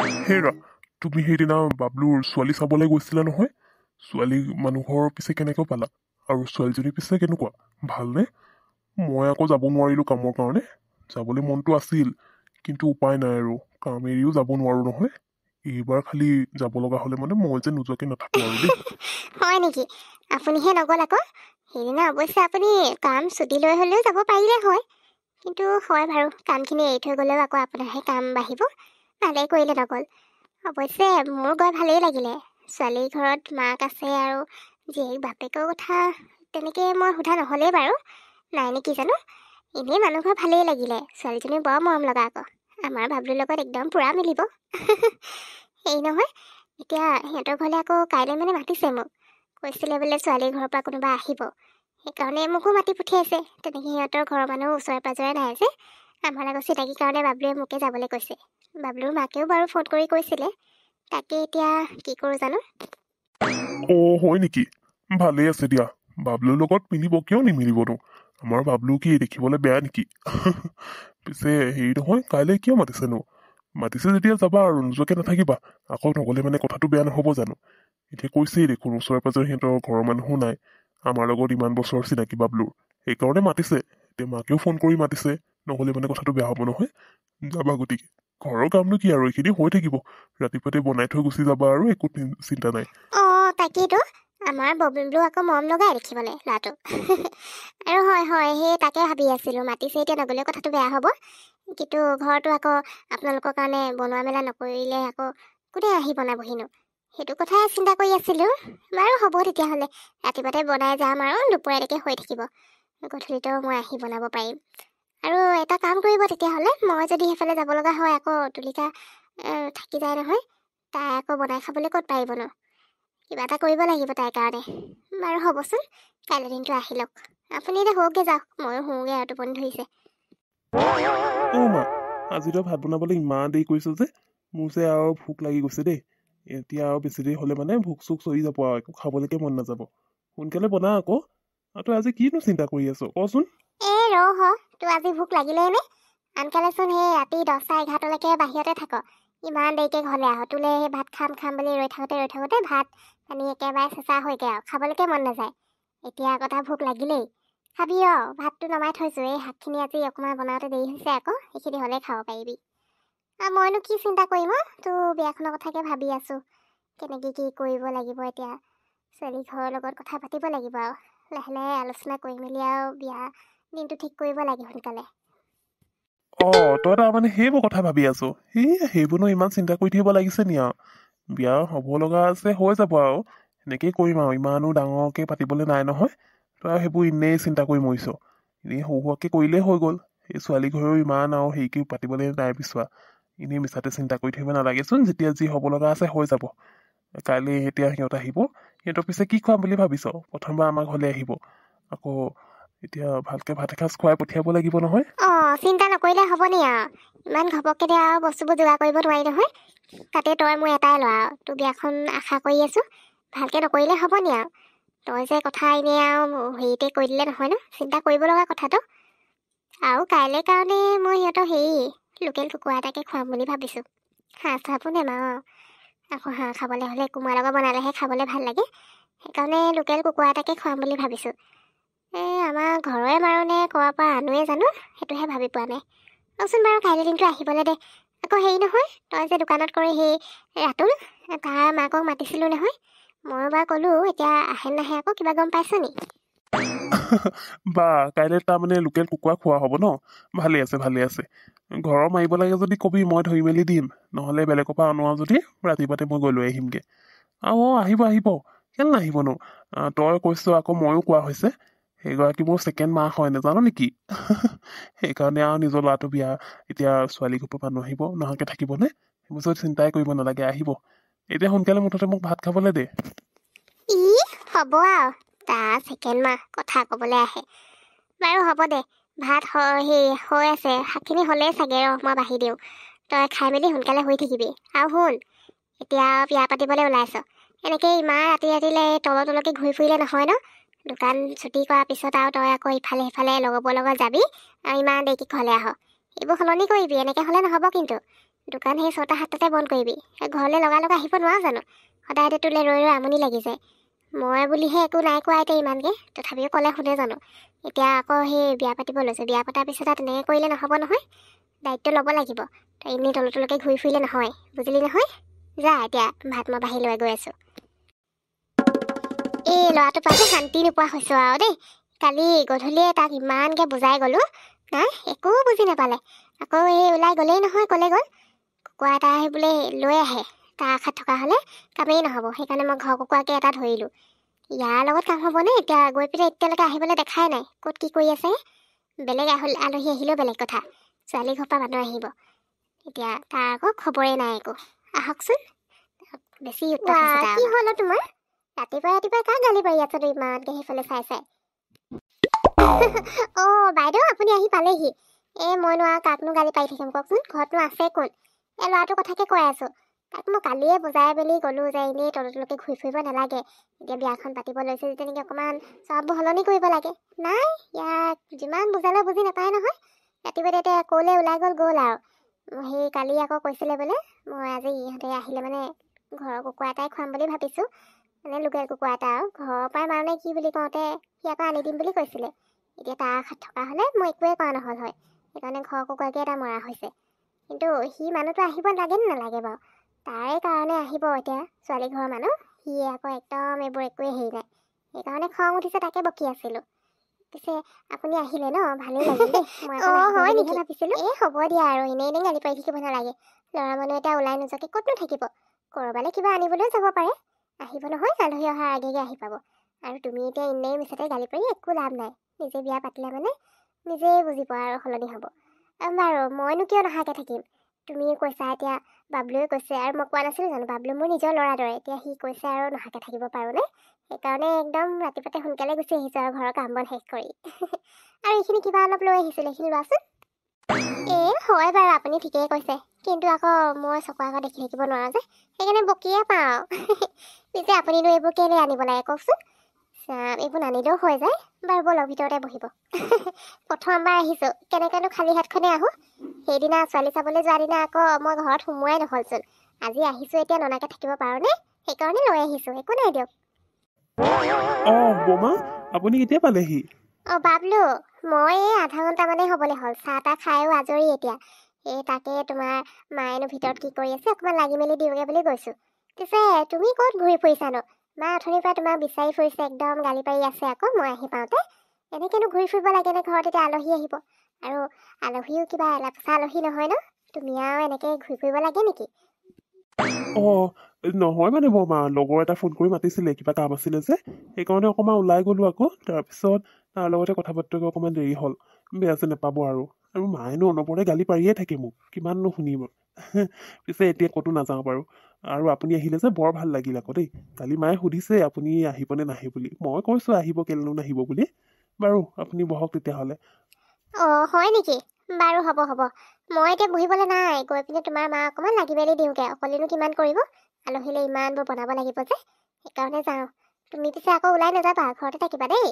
হেৰা, তুমি সেইদিনা বাবলুৰ ছোৱালী চাবলৈ গৈছিলা নহয়? ছোৱালী মানুহৰ পিছে কেনেকৈ পালা? আৰু ছোৱালীজনী পিছে কেনেকুৱা? ভালনে? মই আকৌ যাব নোৱাৰিলোঁ কামৰ কাৰণে। যাবলৈ মনটো আছিল, কিন্তু উপায় নাই আৰু কাম এৰিও যাব নোৱাৰোঁ নহয়। এইবাৰ খালি যাব লগা হ'লে মানে মই যে নোযোৱাকৈ নাথাকোঁ আৰু দেই। হয় নেকি? আপুনিহে নগ'ল আকৌ। সেইদিনা অৱশ্যে আপুনি কাম ছুটি লৈ হ'লেও যাব পাৰিলে হয়। কিন্তু হয় বাৰু, কামখিনি এৰি থৈ গ'লেও আকৌ আপোনাৰহে কাম বাঢ়িব। ভালেই কৰিলে নগ'ল। অৱশ্যে মোৰ গৈ ভালেই লাগিলে। ছোৱালীৰ ঘৰত মাক আছে আৰু জীয়েক বাপেকৰ কথা তেনেকৈ মই সোধা নহ'লেই বাৰু। নাই নেকি জানো? এনেই মানুহ ঘৰ ভালেই লাগিলে। ছোৱালীজনী বৰ মৰম লগা আকৌ। আমাৰ বাবলুৰ লগত একদম পূৰা মিলিব। সেই নহয়, এতিয়া সিহঁতৰ ঘৰলৈ আকৌ কাইলৈ মানে মাতিছে মোক। কৈছিলে বোলে ছোৱালীৰ ঘৰৰ পৰা কোনোবা আহিব। সেইকাৰণে মোকো মাতি পঠিয়াইছে। তেনেকৈ সিহঁতৰ ঘৰৰ মানুহ ওচৰে পাঁজৰে নাই যে। আমাৰ লগত চিনাকি কাৰণে বাবলুৱে মোকে যাবলৈ কৈছে। বাবলুৰ মাকেও বাৰু ফোন কৰি কৈছিলে। তাকে এতিয়া কি কৰোঁ জানো। অ' হয় নেকি? ভালেই আছে দিয়া। বাবলুৰ লগত মিলিব, কিয় নিমিলিবনো? আমাৰ বাবলু কি দেখিবলৈ বেয়া নেকি? পিছে হেৰি নহয়, কাইলৈ কিয় মাতিছেনো? মাতিছে যেতিয়া যাবা আৰু নোযোৱাকৈ নাথাকিবা। আকৌ নগ'লে মানে কথাটো বেয়া নহ'ব জানো? এতিয়া কৈছেই দেখোন ওচৰে পাঁজৰে সিহঁতৰ ঘৰৰ মানুহো নাই। আমাৰ লগত ইমান বছৰ চিনাকি বাবলুৰ। সেইকাৰণে মাতিছে। এতিয়া মাকেও ফোন কৰি মাতিছে। নহ'লে মানে কথাটো বেয়া হ'ব নহয়। যাবা গতিকে। ঘৰৰ কামনো কি আৰু, এইখিনি হৈ থাকিব। ৰাতিপুৱাতে বনাই থৈ গুচি যাবা আৰু একো চিন্তা নাই। অঁ তাকেইতো, আমাৰ ববলু আকৌ মৰম লগাই দেখিবলৈ ল'ৰাটো। আৰু হয় হয়, সেই তাকে ভাবি আছিলোঁ, মাতিছে এতিয়া নগ'লেও কথাটো বেয়া হ'ব। কিন্তু ঘৰটো আকৌ আপোনালোকৰ কাৰণে বনোৱা মেলা নকৰিলে আকৌ কোনে আহি বনাবহিনো? সেইটো কথাই চিন্তা কৰি আছিলোঁ। বাৰু হ'ব তেতিয়াহ'লে, ৰাতিপুৱাতে বনাই যাম আৰু দুপৰীয়ালৈকে হৈ থাকিব। গধূলিতো মই আহি বনাব পাৰিম। আৰু এটা কাম কৰিব তেতিয়াহ'লে, মই যদি সেইফালে যাব লগা হয় আকৌ তুলিকা থাকি যায় নহয়, তাই আকৌ বনাই খাবলৈ ক'ত পাৰিবনো? কিবা এটা কৰিব লাগিব তাইৰ কাৰণে। বাৰু হ'বচোন, কাইলৈ দিনটো আহি লওক। আপুনি এতিয়া শুৱগে যাওক, ময়ো শুওঁগৈ আৰু টোপনি ধৰিছে। অ' মা, আজিতো ভাত বনাবলৈ ইমান দেৰি কৰিছে যে মোৰ যে আৰু ভোক লাগি গৈছে দেই। এতিয়া আৰু বেছি দেৰি হ'লে মানে ভোক চোক চৰি যাব আৰু একো খাবলৈকে মন নাযাব। সোনকালে বনা আকৌ। আৰু তই আজি কিনো চিন্তা কৰি আছ কচোন? ৰহ, তোৰ আজি ভোক লাগিলেই নে? আনকালেচোন সেই ৰাতি 10-11লৈকে বাহিৰতে থাক। ইমান দেৰিকৈ ঘৰলৈ আহ। তোলে সেই ভাত খাম খাম বুলি ৰৈ থাকোঁতে ভাত পানী একেবাৰে চেঁচা হৈগে আৰু খাবলৈকে মন নাযায়। এতিয়া কথা ভোক লাগিলেই। খাবি ভাতটো নমাই থৈছোঁ। এই শাকখিনি আজি অকণমান বনাওঁতে দেৰি হৈছে আকৌ, সেইখিনি হ'লেই খাব পাৰিবি। মইনো কি চিন্তা কৰিম তোৰ বিয়াখনৰ কথাকে ভাবি আছোঁ। কেনেকৈ কি কৰিব লাগিব এতিয়া। ছোৱালী ঘৰৰ লগত কথা পাতিব লাগিব আৰু লাহে লাহে আলোচনা কৰি মেলি আৰু বিয়া দিনটো ঠিক কৰিব লাগে সোনকালে। তই তাৰমানে সেইবোৰ কথা ভাবি আছো। সেইবোৰনো ইমান চিন্তা কৰি থাকিব লাগিছে নি আৰু? বিয়া হ'ব লগা আছে, হৈ যাব আৰু। সেনেকেই কৰিম আৰু, ইমানো ডাঙৰকৈ পাতিবলৈ নাই নহয়। তই সেইবোৰ এনেই চিন্তা কৰি মৰিছ। এনেই সৰু সুৰাকৈ কৰিলেই হৈ গ'ল। এই ছোৱালী ঘৰেও ইমান আৰু হেৰিকৈ পাতিবলৈ নাই বিচৰা। এনেই মিছাতে চিন্তা কৰি থাকিব নালাগেচোন। যেতিয়া যি হ'ব লগা আছে হৈ যাব। কাইলৈ এতিয়া সিহঁত আহিব। সিহঁতৰ পিছে কি খুৱাম বুলি ভাবিছ? প্ৰথমবাৰ আমাৰ ঘৰলৈ আহিব। আকৌ এতিয়া ভালকৈ ভাত এসাঁজ খুৱাই পঠিয়াব লাগিব নহয়। চিন্তা নকৰিলে হ'ব নি আৰু? ইমান ঘপককৈ দিয়া আৰু বস্তুবোৰ যোগাৰ কৰিব নোৱাৰি নহয়। তাতে তই মোৰ এটাই ল'ৰা আৰু, তোৰ বিয়াখন আশা কৰি আছোঁ। ভালকৈ নকৰিলে হ'ব নি আৰু? তই যে কথা এনেই আৰু হেৰিতে কৈ দিলে নহয় ন, চিন্তা কৰিব লগা কথাটো। আৰু কাইলৈ কাৰণে মই সিহঁতৰ লোকেল কুকুৰা এটাকে খুৱাম বুলি ভাবিছোঁ। হাঁহ চাহবোৰ নেমাৰো আৰু। আকৌ হাঁহ খাবলৈ হ'লে কোমোৰা লগত বনালেহে খাবলৈ ভাল লাগে। সেইকাৰণে লোকেল কুকুৰা এটাকে খুৱাম বুলি ভাবিছোঁ। আমাৰ ঘৰৰে মাৰো নে ক'ৰবাৰ পৰা আনোৱে জানো, সেইটোহে ভাবি পোৱা নাই। ৰচোন বাৰু, কাইলৈ দিনটো আহিবলৈ দে। আকৌ হেৰি নহয়, তই যে দোকানত কৰি সেই ৰাতুল, তাৰ মাকক মাতিছিলোঁ নহয়। ময়ো বাৰু ক'লোঁ, এতিয়া আহে নাহে আকৌ কিবা গম পাইছ নি? বা, কাইলৈ তাৰমানে লোকেল কুকুৰা খোৱা হ'ব ন? ভালে আছে ভালে আছে। ঘৰৰ মাৰিব লাগে যদি কবি, মই ধৰি মেলি দিম। নহ'লে বেলেগৰ পৰা আনোৱা যদি ৰাতিপুৱাতে মই গৈ লৈ আহিমগৈ। আহিব আহিব, কেলৈ নাহিবনো? তই কৈছ আকৌ ময়ো কোৱা হৈছে। সেইগৰাকী মোৰ ছেকেণ্ড মা হয়, নাজানো নেকি? সেইকাৰণে আৰু নিজৰ ল'ৰাটো বিয়া, এতিয়া ছোৱালী ঘৰৰ মানুহ আহিব, নহাকৈ থাকিবনে? সেইবোৰ চব চিন্তাই কৰিব নালাগে, আহিব। এতিয়া সোনকালে মুঠতে মোক ভাত খাবলৈ দে। হ'ব আৰু, তাৰ ছেকেণ্ড মা কথা ক'বলৈ আহে। বাৰু হ'ব দে, ভাত হৈ আছে, শাকখিনি হ'লেই চাগে। মই বাঢ়ি দিওঁ, তই খাই মেলি সোনকালে শুই থাকিবি। আৰু শুন, এতিয়া বিয়া পাতিবলৈ ওলাইছ, এনেকৈ ইমান ৰাতিলৈ তলকে ঘূৰি ফুৰিলে নহয় ন? দোকান ছুটি কৰাৰ পিছত আৰু তই আকৌ ইফালে সিফালে লগৰবোৰৰ লগত যাবি আৰু ইমান দেৰিকৈ ঘৰলৈ আহ। এইবোৰ সলনি কৰিবি, এনেকৈ হ'লে নহ'ব কিন্তু। দোকান সেই 6টা 7টাতে বন্ধ কৰিবি। ঘৰলৈ লগা আহিব নোৱাৰো জানো? সদায় তোলে ৰৈ আমনি লাগি যায়। মই বুলিহে একো নাই কোৱা এতিয়া ইমানকৈ, তথাপিও ক'লে শুনে জানো? এতিয়া আকৌ সেই বিয়া পাতিব লৈছোঁ, বিয়া পতাৰ পিছত আৰু তেনেকৈ কৰিলে নহ'ব নহয়। দায়িত্ব ল'ব লাগিব। তই এনেই তললৈকে ঘূৰি ফুৰিলে নহয়, বুজিলি নহয়? যা এতিয়া ভাত মই বাহিৰলৈ গৈ আছোঁ। এই ল'ৰাটোৰ পৰা যে শান্তি নোপোৱা হৈছোঁ আৰু দেই। কালি গধূলিয়ে তাক ইমানকৈ বুজাই গ'লোঁ, নাই একো বুজি নাপালে। আকৌ এই ওলাই গ'লেই নহয়, ক'লে গ'ল কুকুৰা এটা আহি বোলে লৈ আহে। তাৰ আশাত থকা হ'লে কামেই নহ'ব, সেইকাৰণে মই ঘৰ কুকুৰাকে এটা ধৰিলোঁ। ইয়াৰ লগত কাম হ'বনে? এতিয়া গৈ পিনে এতিয়ালৈকে আহিবলৈ দেখাই নাই, ক'ত কি কৰি আছে। বেলেগ আলহী আহিলেও বেলেগ কথা, ছোৱালী ঘৰৰ পৰা মানুহ আহিব। এতিয়া তাৰ আকৌ খবৰেই নাই একো। আহকচোন, বেছি কি হ'ল তোমাৰ? ৰাতিপুৱাই কাক গালি পাৰি আছা তই ইমানকৈ সেইফালে চাই চাই? অঁ বাইদেউ, আপুনি আহি পালেহি। মইনো আৰু কাকনো গালি পাৰি থাকিম কওকচোন? ঘৰতনো আছে কোন? ল'ৰাটোৰ কথাকে কৈ আছোঁ। তাক মই কালিয়ে বুজাই মেলি গ'লোঁ যে এনেই তললৈকে ঘূৰি ফুৰিব নালাগে, এতিয়া বিয়াখন পাতিব লৈছে যেতিয়া নেকি অকণমান চব সলনি কৰিব লাগে। নাই, ইয়াক যিমান বুজালেও বুজি নাপায় নহয়। ৰাতিপুৱা এতিয়া ক'লৈ ওলাই গ'ল আৰু। সেই কালি আকৌ কৈছিলে বোলে, মই আজি ইহঁতে আহিলে মানে ঘৰৰ কুকুৰা এটাই খুৱাম বুলি ভাবিছোঁ, মানে লোকেল কুকুৰা এটা আৰু। ঘৰৰ পৰাই মাৰোনে কি বুলি কওঁতে সি আকৌ আনি দিম বুলি কৈছিলে। এতিয়া তাৰ আশাত থকা হ'লে মই একোৱেই কৰা নহ'ল হয়, সেইকাৰণে ঘৰৰ কুকুৰাকে এটা মৰা হৈছে। কিন্তু সি মানুহটো আহিব লাগে নে নালাগে বাৰু? তাৰে কাৰণে আহিব এতিয়া ছোৱালী ঘৰৰ মানুহ, সি আকৌ একদম এইবোৰ একোৱেই হেৰি নাই। সেইকাৰণে খং উঠিছে, তাকে বকি আছিলোঁ। পিছে আপুনি আহিলে ন, ভালেই লাগিল দেই। মই হয় নেকি ভাবিছিলোঁ। হ'ব দিয়া আৰু, এনেই গালি পাৰি থাকিব নালাগে। ল'ৰা মানুহ এতিয়া ওলাই নোযোৱাকৈ ক'তনো থাকিব? ক'ৰবালৈ কিবা আনিবলৈও যাব পাৰে। আহিব নহয়, আলহী অহাৰ আগে আহি পাব। আৰু তুমি এতিয়া এনেই মিছাতে গালি পাৰি একো লাভ নাই। নিজে বিয়া পাতিলে মানে নিজেই বুজিব আৰু সলনি হ'ব। বাৰু মইনো কিয় নহাকৈ থাকিম? তুমিয়ে কৈছা, এতিয়া বাবলুৱে কৈছে, আৰু মই কোৱা নাছিলোঁ জানো বাবলু মোৰ নিজৰ ল'ৰা দৰে। এতিয়া সি কৈছে আৰু নহাকৈ থাকিব পাৰোঁনে? সেইকাৰণে একদম ৰাতিপুৱাতে সোনকালে গুচি আহিছোঁ আৰু ঘৰৰ কাম বন শেষ কৰি। আৰু এইখিনি কিবা অলপ লৈ আহিছিলোঁ, এইখিনি লোৱাচোন। হয় বাৰু, আপুনি ঠিকেই কৈছে, কিন্তু আকৌ মই চকুৰ আগত দেখি থাকিব নোৱাৰোঁ যে, সেইকাৰণে বকিয়ে পাওঁ। পিছে আপুনিনো এইবোৰ কেলৈ আনিব লাগে কওকচোন? এইবোৰ নানিলেও হৈ যায়। বাৰু ব'লক ভিতৰতে বহিব। প্ৰথমবাৰ আহিছোঁ, কেনেকৈনো খালী হাতখনে আহোঁ? সেইদিনা ছোৱালী চাবলৈ যোৱা দিনা আকৌ মই ঘৰত সোমোৱাই নহ'লচোন। আজি আহিছোঁ, এতিয়া ননাকৈ থাকিব পাৰোঁনে? সেইকাৰণে লৈ আহিছোঁ, একো নাই দিয়ক। বমা, আপুনি কেতিয়া পালেহি? বাবলু, মই আধা ঘণ্টামানেই হ'বলৈ হ'ল। চাহ তাহ খায়ো আজৰি এতিয়া। তাকে তোমাৰ মায়েনো ভিতৰত কি কৰি আছে অকণমান লাগি মেলি দিওঁগৈ বুলি গৈছোঁ। পিছে তুমি ক'ত ঘূৰি ফুৰিছানো? মা অথনিৰ পৰা তোমাক বিচাৰি ফুৰিছে, একদম গালি পাৰি আছে আকৌ মই আহি পাওঁতে। এনেকৈনো ঘূৰি ফুৰিব লাগেনে? ঘৰত এতিয়া আলহী আহিব, আৰু আলহীও কিবা এলাপচা আলহী নহয় ন? তুমি আৰু এনেকৈ ঘূৰি ফুৰিব লাগে নেকি? নহয় মানে বমা, লগৰ এটা ফোন কৰি মাতিছিলে, কিবা কাম আছিলে যে, সেইকাৰণে অকণমান ওলাই গ'লোঁ আকৌ। তাৰপিছত তাৰ লগতে কথা পাতিবলৈ অকণমান দেৰি হ'ল। বেয়া যে নাপাব আৰু মায়েনো অনবৰতে গালি পাৰিয়ে থাকে মোক, কিমাননো শুনিব। পিছে এতিয়া ক'তো নাযাওঁ বাৰু। আৰু আপুনি আহিলে যে বৰ ভাল লাগিল আকৌ দেই। কালি মায়ে সুধিছে আপুনি আহিবনে নাহে বুলি, মই কৈছোঁ আহিব, কেলেনো নাহিব বুলি। বাৰু আপুনি বহক তেতিয়াহ'লে। হয় নেকি? বাৰু হ'ব। মই এতিয়া বহিবলৈ নাই, গৈ পিনে তোমাৰ মা অকণমান লাগি মেলি দিওঁগৈ। অকলেনো কিমান কৰিব? আলহীলৈ ইমানবোৰ বনাব লাগিব যে, সেইকাৰণে যাওঁ। তুমি পিছে আকৌ ওলাই নাযাবা, ঘৰতে থাকিবা দেই।